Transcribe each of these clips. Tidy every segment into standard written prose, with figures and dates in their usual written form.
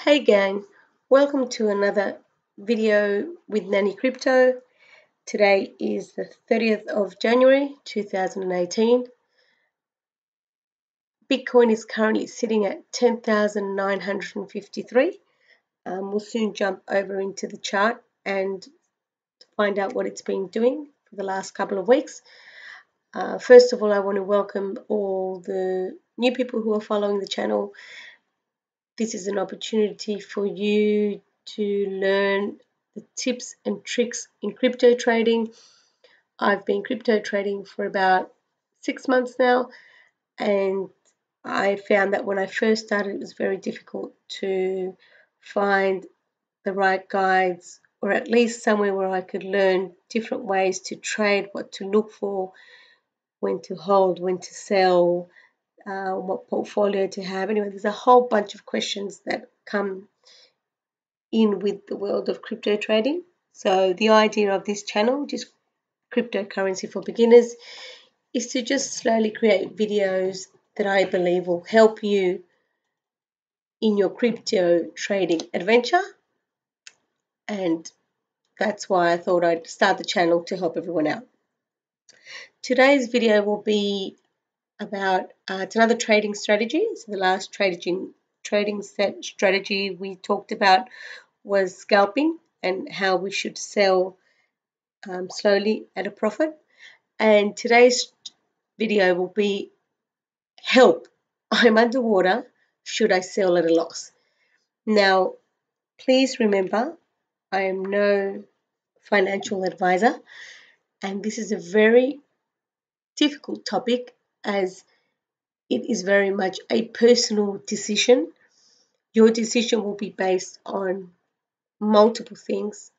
Hey gang, welcome to another video with Nanny Crypto. Today is the 30th of January 2018. Bitcoin is currently sitting at 10,953. We'll soon jump over into the chart and find out what it's been doing for the last couple of weeks. First of all, I want to welcome all the new people who are following the channel. This is an opportunity for you to learn the tips and tricks in crypto trading. I've been crypto trading for about 6 months now, and I found that when I first started, it was very difficult to find the right guides, or at least somewhere where I could learn different ways to trade, what to look for, when to hold, when to sell, what portfolio to have. Anyway, there's a whole bunch of questions that come in with the world of crypto trading. So the idea of this channel, just cryptocurrency for beginners, is to just slowly create videos that I believe will help you in your crypto trading adventure. And that's why I thought I'd start the channel to help everyone out. Today's video will be about it's another trading strategy. So the last trading strategy we talked about was scalping and how we should sell slowly at a profit. And today's video will be help. I'm underwater. Should I sell at a loss? Now, please remember, I am no financial advisor, and this is a very difficult topic as it is very much a personal decision. Your decision will be based on multiple things.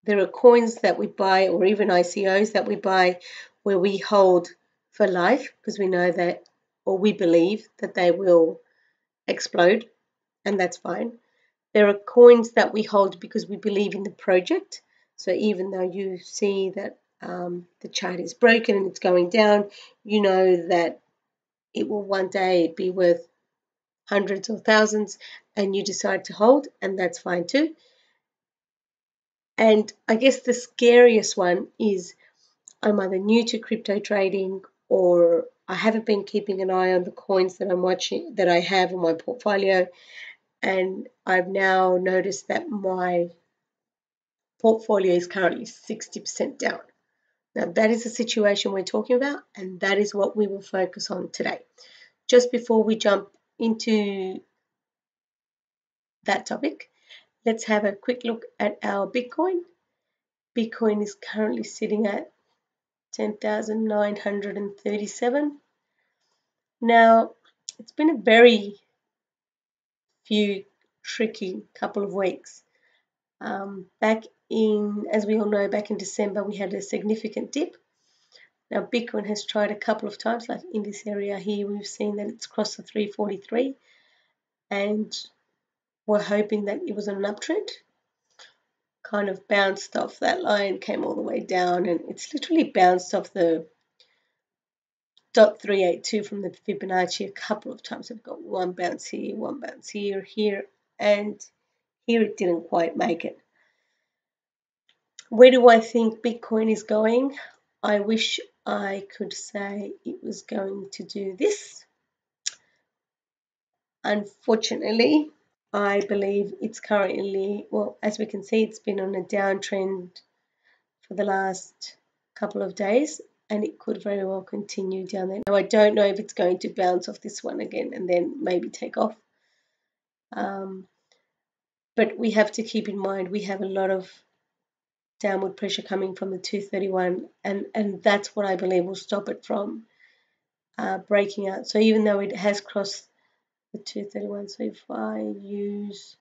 There are coins that we buy, or even ICOs that we buy, where we hold for life because we know that, or we believe that they will explode, and that's fine. There are coins that we hold because we believe in the project. So even though you see that the chart is broken and it's going down, you know that it will one day be worth hundreds or thousands, and you decide to hold, and that's fine too. And I guess the scariest one is I'm either new to crypto trading, or I haven't been keeping an eye on the coins that I'm watching, that I have in my portfolio, and I've now noticed that my portfolio is currently 60% down. Now that is the situation we're talking about, and that is what we will focus on today. Just before we jump into that topic, let's have a quick look at our Bitcoin. Bitcoin is currently sitting at 10,937. Now, it's been a very few tricky couple of weeks. Back in, as we all know, back in December, we had a significant dip. Now, Bitcoin has tried a couple of times, like in this area here, we've seen that it's crossed the 343, and we're hoping that it was an uptrend. Kind of bounced off that line, came all the way down, and it's literally bounced off the 0.382 from the Fibonacci a couple of times. I've got one bounce here, here, and here it didn't quite make it. Where do I think Bitcoin is going? I wish I could say it was going to do this. Unfortunately, I believe it's currently, well, as we can see, it's been on a downtrend for the last couple of days, and it could very well continue down there. Now, I don't know if it's going to bounce off this one again and then maybe take off. But we have to keep in mind we have a lot of downward pressure coming from the 231, and that's what I believe will stop it from breaking out. So even though it has crossed the 231, so if I use,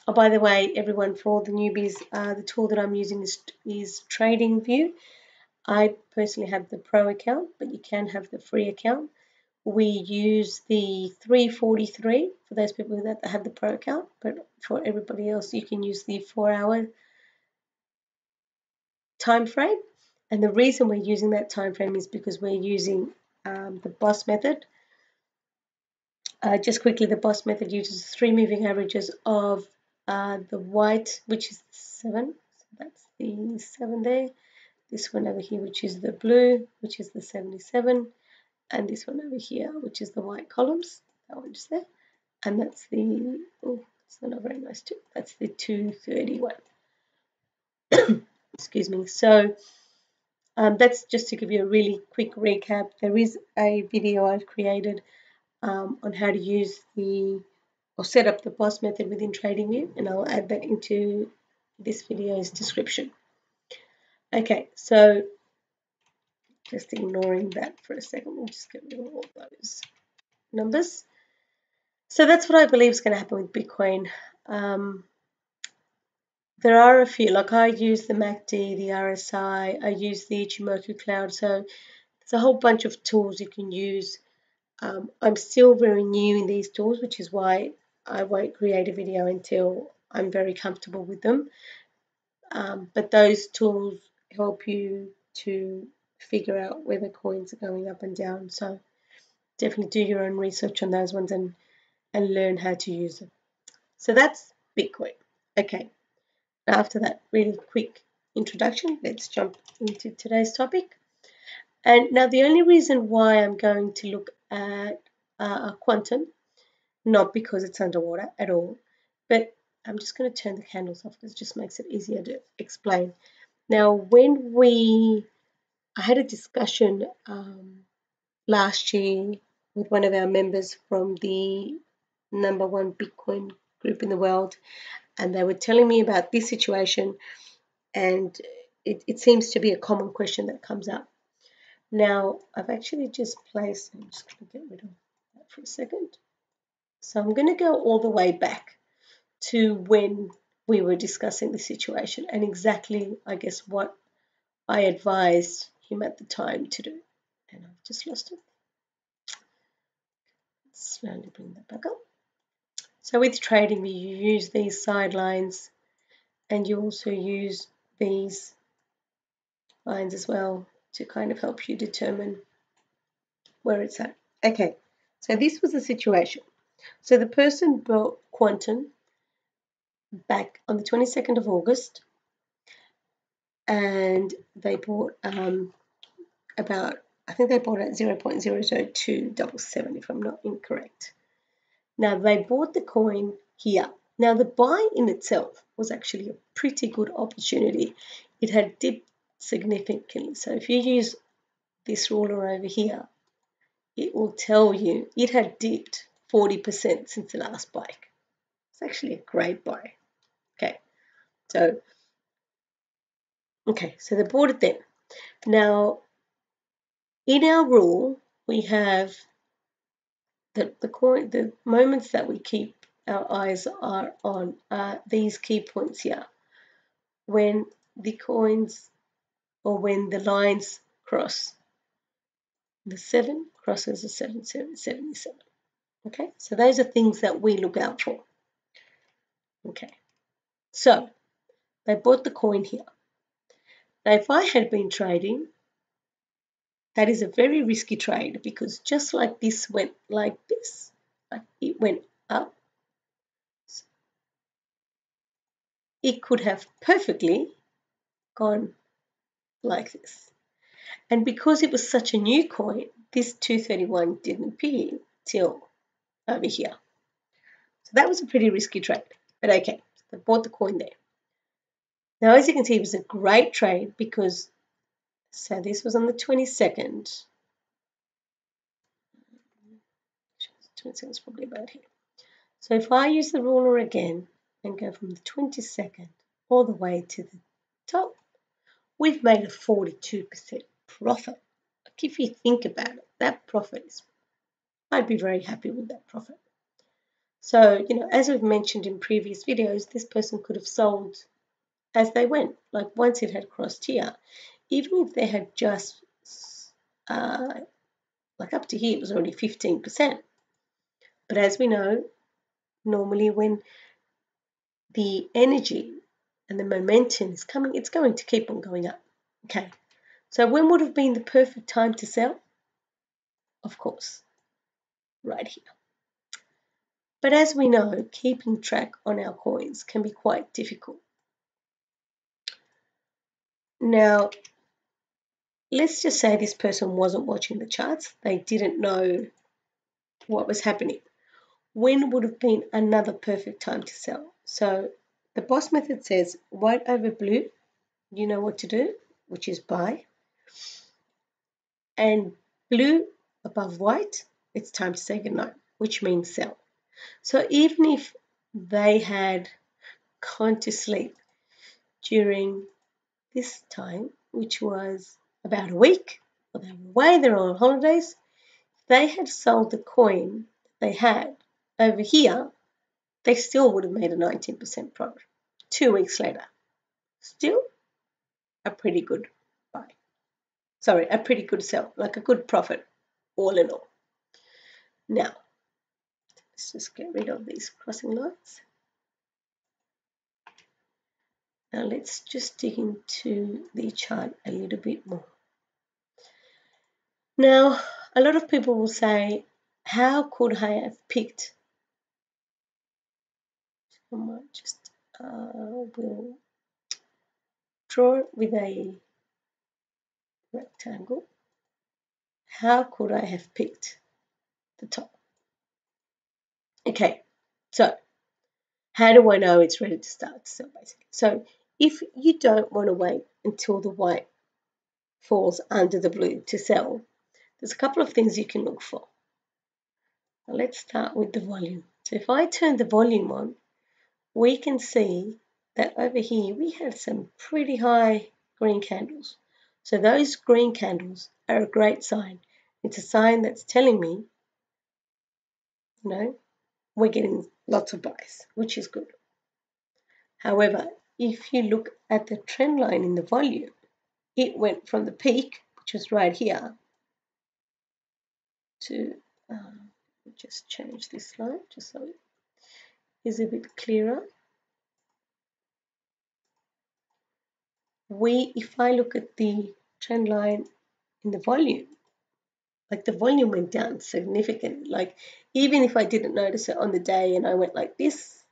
oh, by the way, everyone, for all the newbies, the tool that I'm using is TradingView. I personally have the pro account, but you can have the free account. We use the 343 for those people that have the pro account, but for everybody else, you can use the 4-hour time frame. And the reason we're using that time frame is because we're using the boss method. Just quickly, the boss method uses 3 moving averages of the white, which is 7. So that's the 7 there. This one over here, which is the blue, which is the 77. And this one over here, which is the white columns. That one just there. And that's the, oh, it's not very nice too. That's the 231. Excuse me. So that's just to give you a really quick recap. There is a video I've created on how to use or set up the boss method within TradingView, and I'll add that into this video's description. Okay, so just ignoring that for a second, we'll just get rid of all those numbers. So that's what I believe is going to happen with Bitcoin. There are a few, like I use the MACD, the RSI, I use the Ichimoku cloud, so there's a whole bunch of tools you can use. I'm still very new in these tools, which is why I won't create a video until I'm very comfortable with them. But those tools help you to figure out whether coins are going up and down. So definitely do your own research on those ones and learn how to use them. So that's Bitcoin. Okay, after that really quick introduction, let's jump into today's topic. And now the only reason why I'm going to look at quantum, not because it's underwater at all, but I'm just going to turn the candles off because it just makes it easier to explain. Now, I had a discussion last year with one of our members from the #1 Bitcoin group in the world, and they were telling me about this situation, and it seems to be a common question that comes up. Now, I've actually just placed, I'm just going to get rid of that for a second. So I'm going to go all the way back to when we were discussing the situation and exactly, I guess, what I advised him at the time to do. And I've just lost it. Let's slowly bring that back up. So with trading, you use these sidelines and you also use these lines as well to kind of help you determine where it's at. Okay, so this was the situation. So the person bought quantum back on the 22nd of August, and they bought about, I think they bought at 0.00277 if I'm not incorrect. Now they bought the coin here. Now the buy in itself was actually a pretty good opportunity. It had dipped significantly. So if you use this ruler over here, it will tell you it had dipped 40% since the last buy. It's actually a great buy. So they bought it then. Now, in our rule, we have the moments that we keep our eyes are on these key points here. When the coins or when the lines cross, the 7 crosses the 7777. Okay, so those are things that we look out for. Okay, so they bought the coin here. Now, if I had been trading, that is a very risky trade because just like this went like this, like it went up, it could have perfectly gone like this. And because it was such a new coin, this 231 didn't appear till over here. So that was a pretty risky trade. But okay, so I bought the coin there. Now, as you can see, it was a great trade because, so this was on the 22nd. 22nd is probably about here. So if I use the ruler again and go from the 22nd all the way to the top, we've made a 42% profit. Like if you think about it, that profit is, I'd be very happy with that profit. So, as we've mentioned in previous videos, this person could have sold as they went. Like once it had crossed here, even if they had just, like up to here, it was already 15%. But as we know, normally when the energy and the momentum is coming, it's going to keep on going up. Okay, so when would have been the perfect time to sell? Of course, right here. But as we know, keeping track on our coins can be quite difficult. Now, let's just say this person wasn't watching the charts. They didn't know what was happening. When would have been another perfect time to sell? So the boss method says white over blue, you know what to do, which is buy. And blue above white, it's time to say goodnight, which means sell. So even if they had gone to sleep during this time, which was about a week, or they were away, they were on holidays, they had sold the coin they had over here, they still would have made a 19% profit 2 weeks later. Still a pretty good buy. Sorry, a pretty good sell, like a good profit all in all. Now, let's just get rid of these crossing lines. Now let's just dig into the chart a little bit more. Now, a lot of people will say, how could I have picked? I might just will draw it with a rectangle. How could I have picked the top? Okay, so how do I know it's ready to start to sell basically? So if you don't want to wait until the white falls under the blue to sell, there's a couple of things you can look for. Now let's start with the volume. So if I turn the volume on, we can see that over here we have some pretty high green candles. So those green candles are a great sign. It's a sign that's telling me, we're getting lots of buys, which is good. However, if you look at the trend line in the volume, it went from the peak, which was right here, to, just change this slide just so it is a bit clearer. If I look at the trend line in the volume, like the volume went down significantly. Like even if I didn't notice it on the day and I went like this,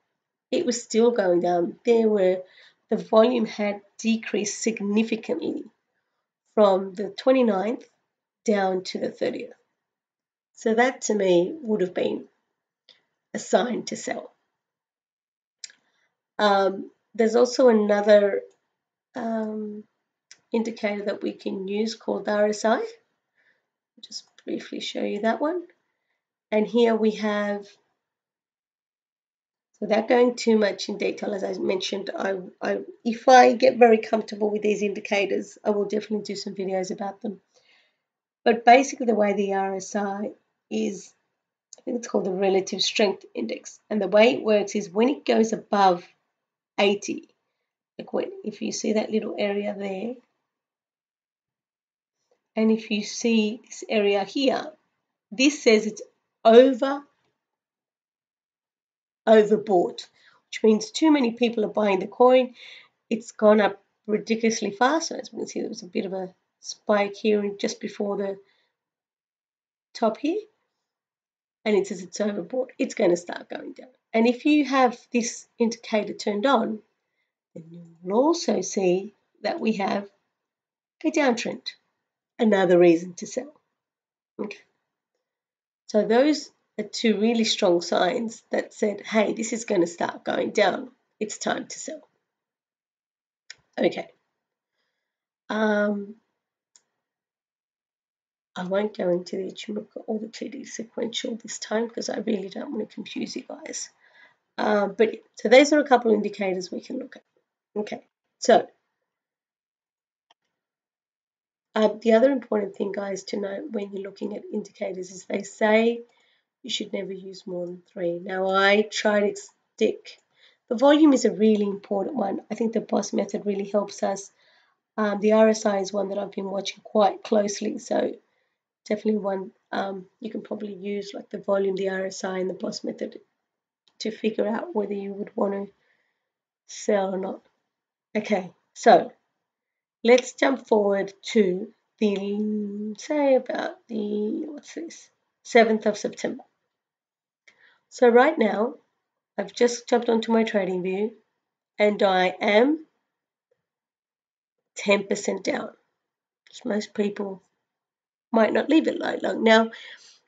it was still going down. The volume had decreased significantly from the 29th down to the 30th. So that to me would have been a sign to sell. There's also another indicator that we can use called the RSI. I'll just briefly show you that one. And here we have, so without going too much in detail, as I mentioned, if I get very comfortable with these indicators, I will definitely do some videos about them. But basically the way the RSI is, I think it's called the relative strength index. And the way it works is when it goes above 80, like if you see that little area there, and if you see this area here, this says it's overbought, which means too many people are buying the coin. It's gone up ridiculously fast. So as we can see, there was a bit of a spike here just before the top here. And it says it's overbought. It's going to start going down. And if you have this indicator turned on, then you will also see that we have a downtrend. Another reason to sell. Okay. So those are two really strong signs that said, hey, this is going to start going down. It's time to sell. Okay. I won't go into the Ichimoku or the TD sequential this time because I really don't want to confuse you guys. But yeah, so those are a couple of indicators we can look at. Okay, so the other important thing, guys, to note when you're looking at indicators is they say you should never use more than 3. Now, I try to stick. The volume is a really important one. I think the BOSS method really helps us. The RSI is one that I've been watching quite closely, so definitely one you can probably use, like the volume, the RSI, and the BOSS method to figure out whether you would want to sell or not. Okay, so let's jump forward to the, say about the, 7th of September. So right now, I've just jumped onto my trading view and I am 10% down. Most people might not leave it like long. Now,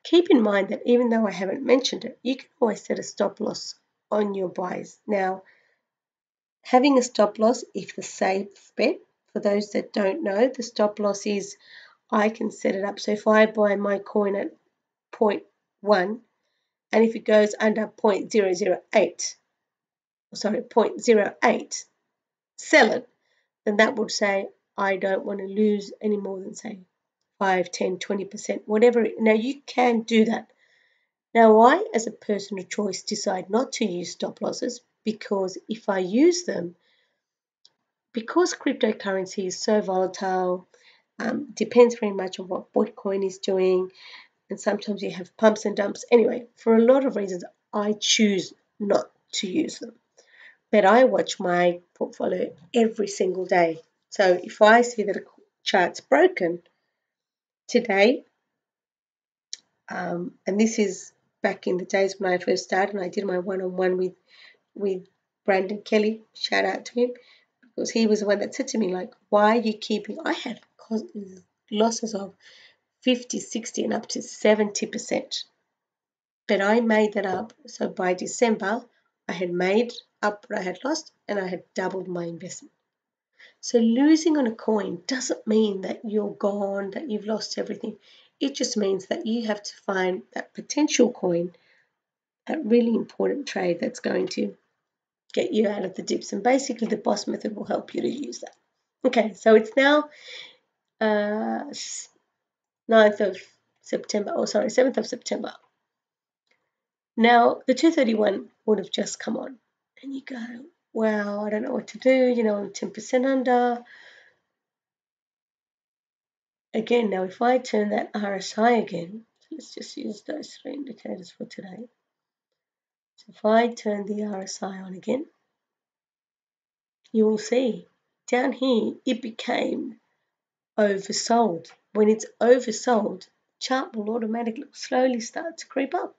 keep in mind that even though I haven't mentioned it, you can always set a stop loss on your buys. Now, having a stop loss is the safe bet. For those that don't know, the stop loss is I can set it up. So if I buy my coin at 0.1 and if it goes under 0.008, sorry, 0.08, sell it, then that would say I don't want to lose any more than, say, 5, 10, 20%, whatever. Now, you can do that. Now, I, as a person of choice, decide not to use stop losses because if I use them, because cryptocurrency is so volatile, depends very much on what Bitcoin is doing, and sometimes you have pumps and dumps. Anyway, for a lot of reasons, I choose not to use them. But I watch my portfolio every single day. So if I see that a chart's broken today, and this is back in the days when I first started and I did my one-on-one with Brandon Kelly, shout out to him, because he was the one that said to me, like, why are you keeping, I had losses of 50, 60 and up to 70%. But I made that up. So by December, I had made up what I had lost and I had doubled my investment. So losing on a coin doesn't mean that you're gone, that you've lost everything. It just means that you have to find that potential coin, that really important trade that's going to get you out of the dips. And basically the boss method will help you to use that. Okay, so it's now 9th of September, 7th of September. Now, the 231 would have just come on. And you go, well, I don't know what to do. I'm 10% under. Again, now if I turn that RSI again, so let's just use those three indicators for today. So if I turn the RSI on again, you will see down here it became oversold. When it's oversold, chart will automatically slowly start to creep up.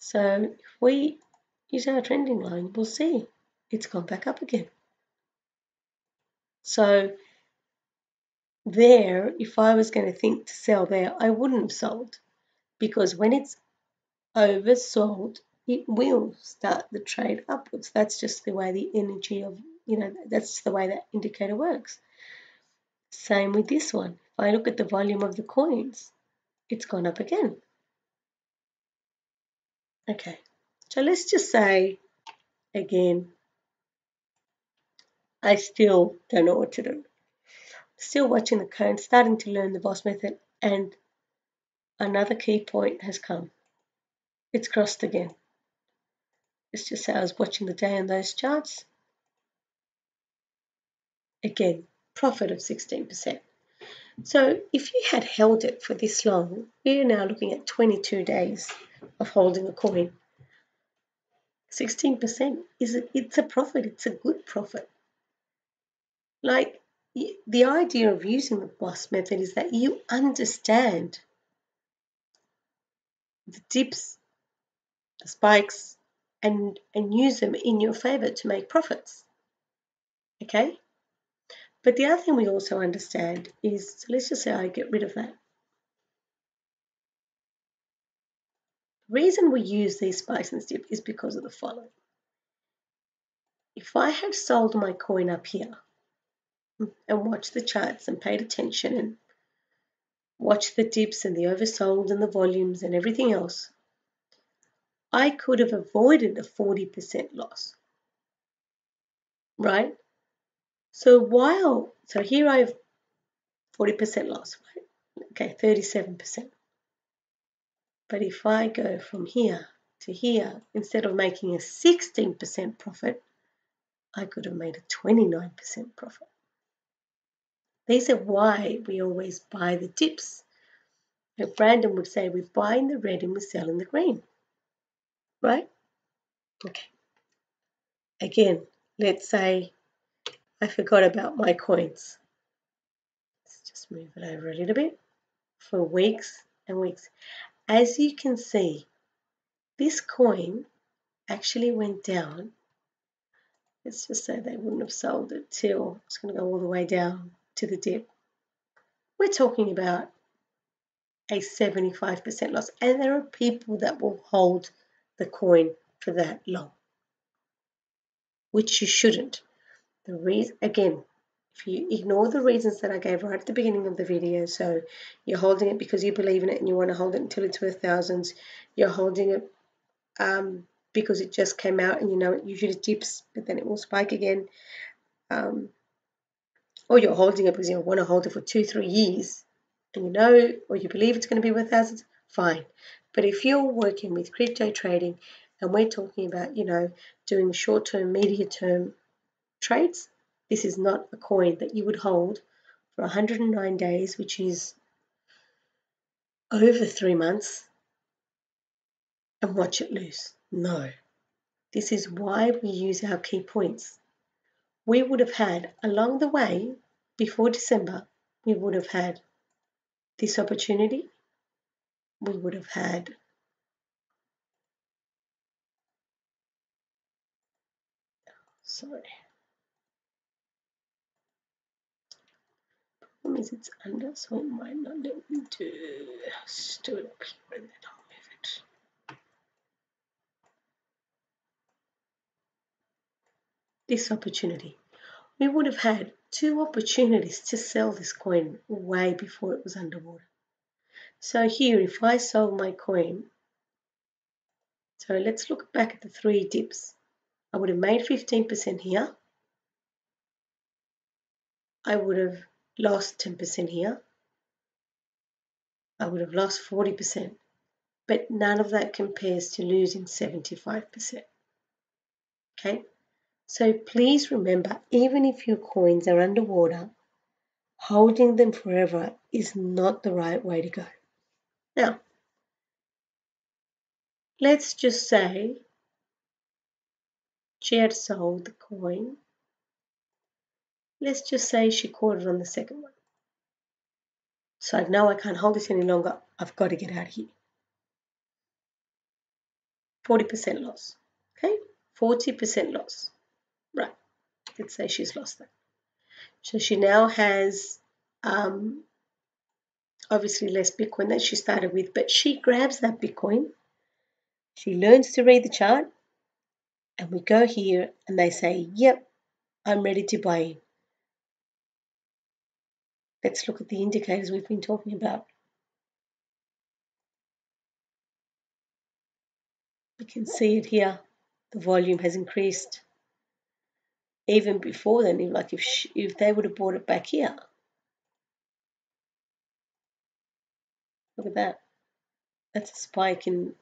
So if we use our trending line, we'll see it's gone back up again. So there, if I was going to think to sell there, I wouldn't have sold, because when it's oversold, it will start the trade upwards. That's just the way the energy of, that's the way that indicator works. Same with this one. If I look at the volume of the coins, it's gone up again. Okay, so let's just say again, I still don't know what to do. Still watching the cone, starting to learn the boss method, and another key point has come. It's crossed again. Let's just say I was watching the day on those charts. Again, profit of 16%. So if you had held it for this long, we are now looking at 22 days of holding a coin. 16% it's a profit. It's a good profit. Like, the idea of using the boss method is that you understand the dips, the spikes, and use them in your favor to make profits. Okay? But the other thing we also understand is, so let's just say I get rid of that. The reason we use these spikes and dips is because of the following. If I had sold my coin up here and watched the charts and paid attention and watched the dips and the oversold and the volumes and everything else, I could have avoided a 40% loss, right? So here I have 40% loss, right? Okay, 37%. But if I go from here to here, instead of making a 16% profit, I could have made a 29% profit. These are why we always buy the dips. Like Brandon would say, we buy in the red and we sell in the green, right? Okay. Again, let's say I forgot about my coins. Let's just move it over a little bit for weeks and weeks. As you can see, this coin actually went down. Let's just say they wouldn't have sold it till it's going to go all the way down to the dip. We're talking about a 75% loss, and there are people that will hold the coin for that long, which you shouldn't. The reason, again, if you ignore the reasons that I gave right at the beginning of the video, so you're holding it because you believe in it and you want to hold it until it's worth thousands, you're holding it because it just came out and you know it usually dips but then it will spike again, or you're holding it because you want to hold it for 2-3 years and you know or you believe it's going to be worth thousands, fine. But if you're working with crypto trading and we're talking about, you know, doing short-term, medium-term trades, this is not a coin that you would hold for 109 days, which is over 3 months, and watch it lose. No. This is why we use our key points. We would have had, along the way, before December, we would have had this opportunity. We would have had That means it's under, so it might not let me do stood up here and then I'll move it. This opportunity. We would have had 2 opportunities to sell this coin way before it was underwater. So here, if I sold my coin, so let's look back at the 3 dips. I would have made 15% here. I would have lost 10% here. I would have lost 40%. But none of that compares to losing 75%. Okay? So please remember, even if your coins are underwater, holding them forever is not the right way to go. Now, let's just say she had sold the coin. Let's just say she caught it on the second one. So now I can't hold this any longer. I've got to get out of here. 40% loss. Okay? 40% loss. Right. Let's say she's lost that. So she now has obviously less Bitcoin than she started with, but she grabs that Bitcoin. She learns to read the chart, and we go here and they say, yep, I'm ready to buy in. Let's look at the indicators we've been talking about. We can see it here. The volume has increased. Even before then, like if they would have bought it back here, look at that. That's a spike in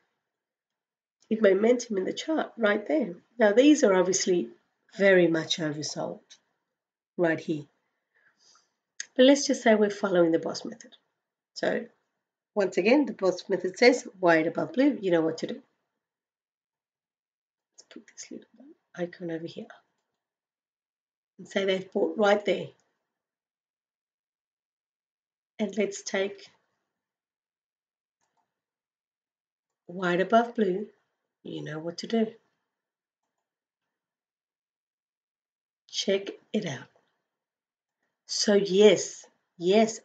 momentum in the chart right there. Now these are obviously very much oversold right here. But let's just say we're following the boss method. So once again, the boss method says white above blue, you know what to do. Let's put this little icon over here and say they've bought right there. And let's take white above blue, you know what to do. Check it out. So yes,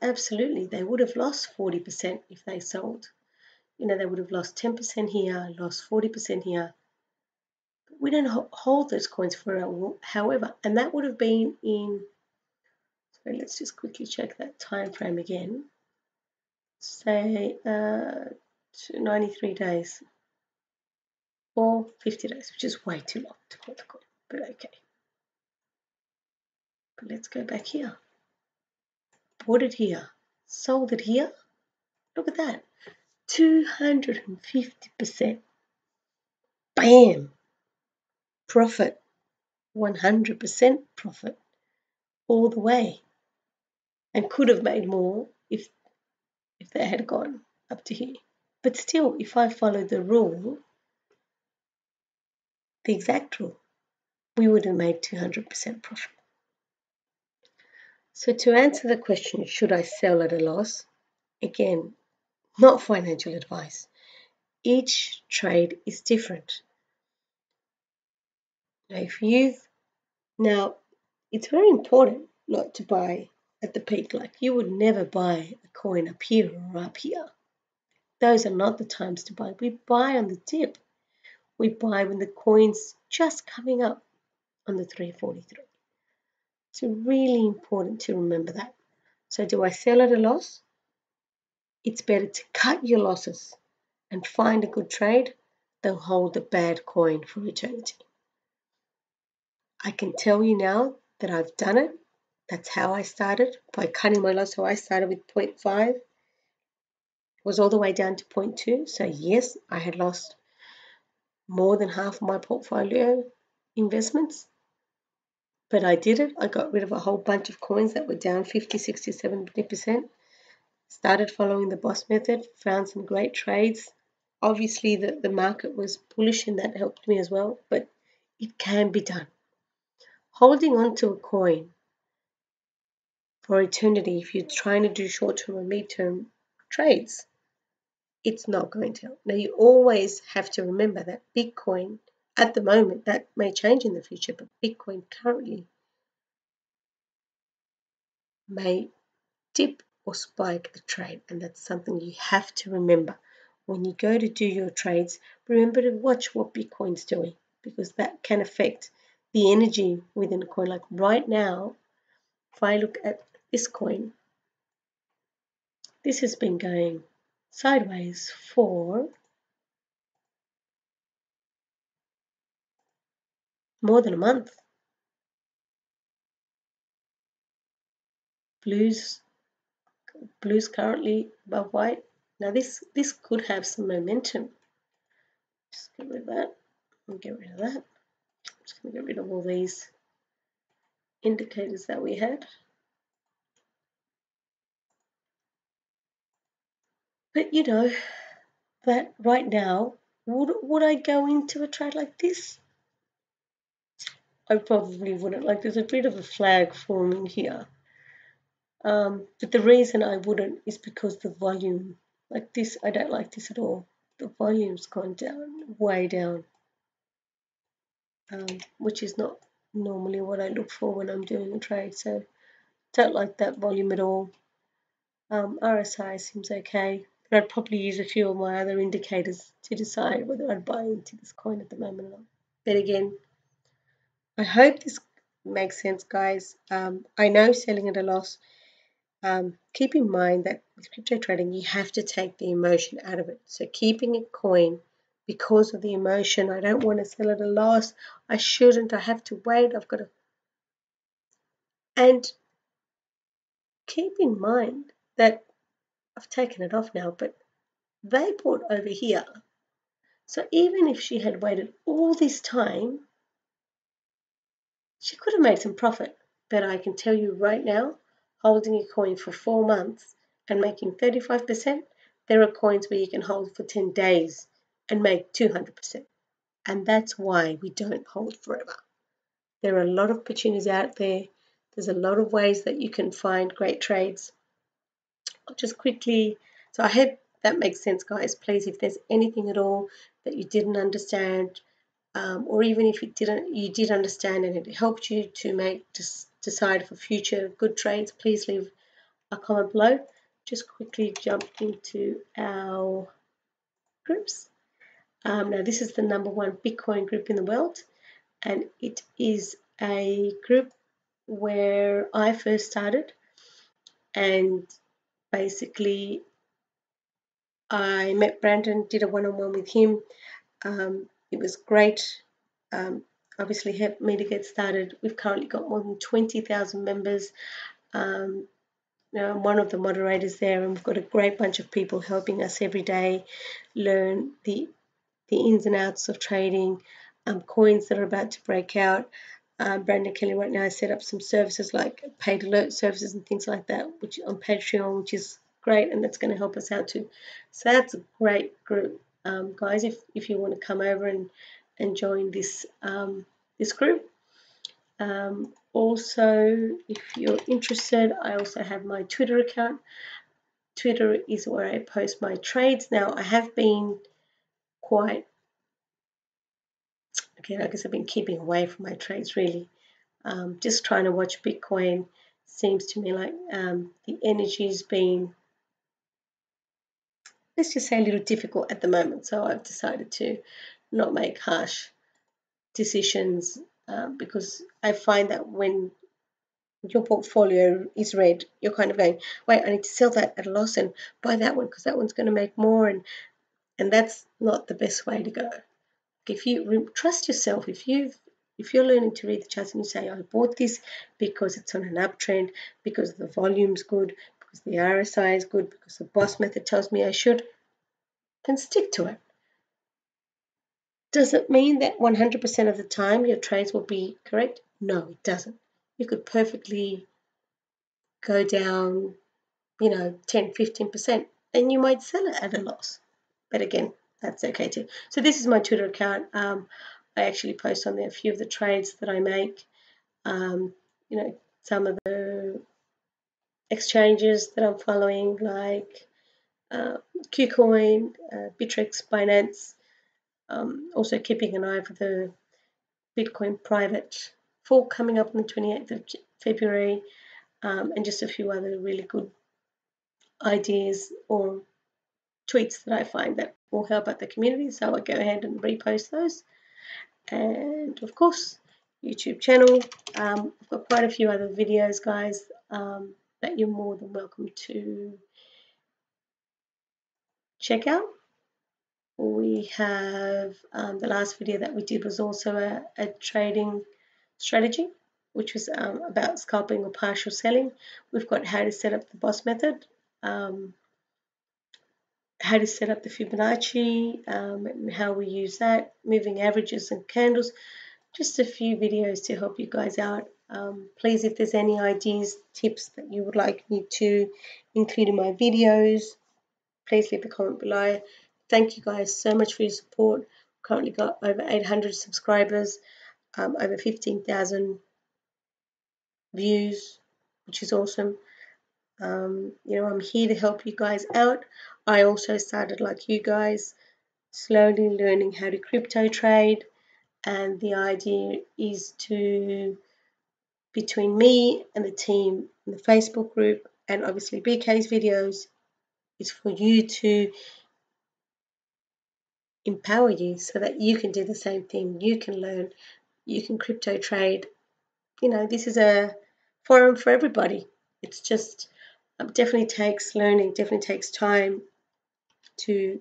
absolutely, they would have lost 40% if they sold. You know, they would have lost 10% here, lost 40% here. But we don't hold those coins for however, and that would have been in, so let's just quickly check that time frame again. Say 93 days or 50 days, which is way too long to hold the coin, but okay. But let's go back here. Bought it here, sold it here. Look at that, 250%. Bam! Profit, 100% profit all the way, and could have made more if they had gone up to here. But still, if I followed the rule, the exact rule, we would have made 200% profit. So to answer the question, should I sell at a loss? Again, not financial advice. each trade is different. Now, it's very important not to buy at the peak. Like, you would never buy a coin up here or up here. Those are not the times to buy. We buy on the dip. We buy when the coin's just coming up on the 343. It's really important to remember that. So do I sell at a loss? It's better to cut your losses and find a good trade than hold a bad coin for eternity. I can tell you now that I've done it. That's how I started, by cutting my loss. So I started with 0.5, was all the way down to 0.2. So yes, I had lost more than half of my portfolio investments, but I did it. I got rid of a whole bunch of coins that were down 50, 60, 70%. Started following the boss method, found some great trades. Obviously, the market was bullish and that helped me as well, but it can be done. Holding on to a coin for eternity, if you're trying to do short-term or mid-term trades, it's not going to help. Now, you always have to remember that Bitcoin, at the moment, that may change in the future, but Bitcoin currently may dip or spike a trade, and that's something you have to remember. When you go to do your trades, remember to watch what Bitcoin's doing, because that can affect the energy within a coin. Like right now, if I look at this coin, this has been going sideways for more than a month. Blues currently above white. Now this could have some momentum. Just get rid of that and get rid of that. I'm just going to get rid of all these indicators that we had. But you know that right now, would I go into a trade like this? I probably wouldn't. Like, there's a bit of a flag forming here. But the reason I wouldn't is because the volume, like this, I don't like this at all. The volume's gone down, way down, which is not normally what I look for when I'm doing a trade. So don't like that volume at all. RSI seems okay, but I'd probably use a few of my other indicators to decide whether I'd buy into this coin at the moment or not. But again, I hope this makes sense, guys. I know selling at a loss. Keep in mind that with crypto trading, you have to take the emotion out of it. So keeping a coin because of the emotion, I don't want to sell at a loss, I shouldn't, I have to wait, I've got to. And keep in mind that I've taken it off now, but they bought over here. So even if she had waited all this time, she could have made some profit. But I can tell you right now, holding a coin for 4 months and making 35%, there are coins where you can hold for 10 days and make 200%. And that's why we don't hold forever. There are a lot of opportunities out there. There's a lot of ways that you can find great trades. I'll just quickly, so I hope that makes sense, guys. Please, if there's anything at all that you didn't understand, or even if you did understand and it helped you to decide for future good trades, please leave a comment below. Just quickly jump into our groups. Now this is the #1 Bitcoin group in the world, and it is a group where I first started, and basically I met Brandon, did a one-on-one with him. It was great. Obviously helped me to get started. We've currently got more than 20,000 members. I'm one of the moderators there, and we've got a great bunch of people helping us every day learn the ins and outs of trading, coins that are about to break out. Brandon Kelly right now has set up some services like paid alert services and things like that, which on Patreon, which is great, and that's going to help us out too. So that's a great group, guys. If you want to come over and join this this group. Also, if you're interested, I also have my Twitter account. Twitter is where I post my trades. Now, I have been quite, okay, I guess I've been keeping away from my trades really. Just trying to watch Bitcoin seems to me like the energy's been, let's just say, a little difficult at the moment. So I've decided to not make harsh decisions because I find that when your portfolio is red, you're kind of going, wait, I need to sell that at a loss and buy that one because that one's going to make more, and that's not the best way to go. If you trust yourself, if you're learning to read the charts and you say, I bought this because it's on an uptrend, because the volume's good, because the RSI is good, because the boss method tells me I should, then stick to it. Does it mean that 100% of the time your trades will be correct? No, it doesn't. You could perfectly go down, 10, 15%, and you might sell it at a loss. But again, that's okay too. So this is my Twitter account. I actually post on there a few of the trades that I make. Some of the exchanges that I'm following, like KuCoin, Bittrex, Binance. Also keeping an eye for the Bitcoin private fork coming up on the 28th of February, and just a few other really good ideas or tweets that I find that will help out the community. So I go ahead and repost those. And of course, YouTube channel. I've got quite a few other videos, guys, that you're more than welcome to check out. We have the last video that we did was also a trading strategy, which was about scalping or partial selling. We've got how to set up the boss method, how to set up the Fibonacci, and how we use that, moving averages and candles. Just a few videos to help you guys out. Please, if there's any ideas, tips that you would like me to include in my videos, please leave a comment below. Thank you guys so much for your support. Currently got over 800 subscribers, over 15,000 views, which is awesome. I'm here to help you guys out. I also started, like you guys, slowly learning how to crypto trade, and the idea is to, between me and the team in the Facebook group and obviously BK's videos, is for you to empower you so that you can do the same thing. You can learn, you can crypto trade. This is a forum for everybody. It's just definitely takes learning, definitely takes time to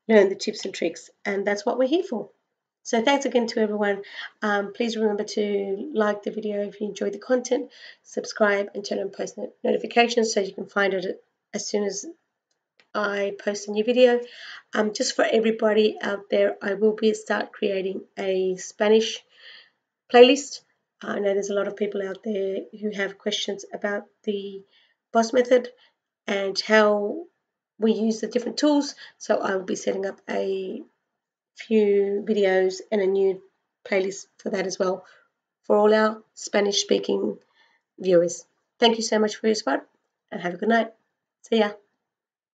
learn the tips and tricks, and that's what we're here for. So thanks again to everyone. Please remember to like the video if you enjoyed the content, subscribe and turn on post notifications so you can find it as soon as I post a new video. Just for everybody out there, I will start creating a Spanish playlist. I know there's a lot of people out there who have questions about the boss method and how we use the different tools. So I will be setting up a few videos and a new playlist for that as well for all our Spanish speaking viewers. Thank you so much for your support and have a good night. See ya.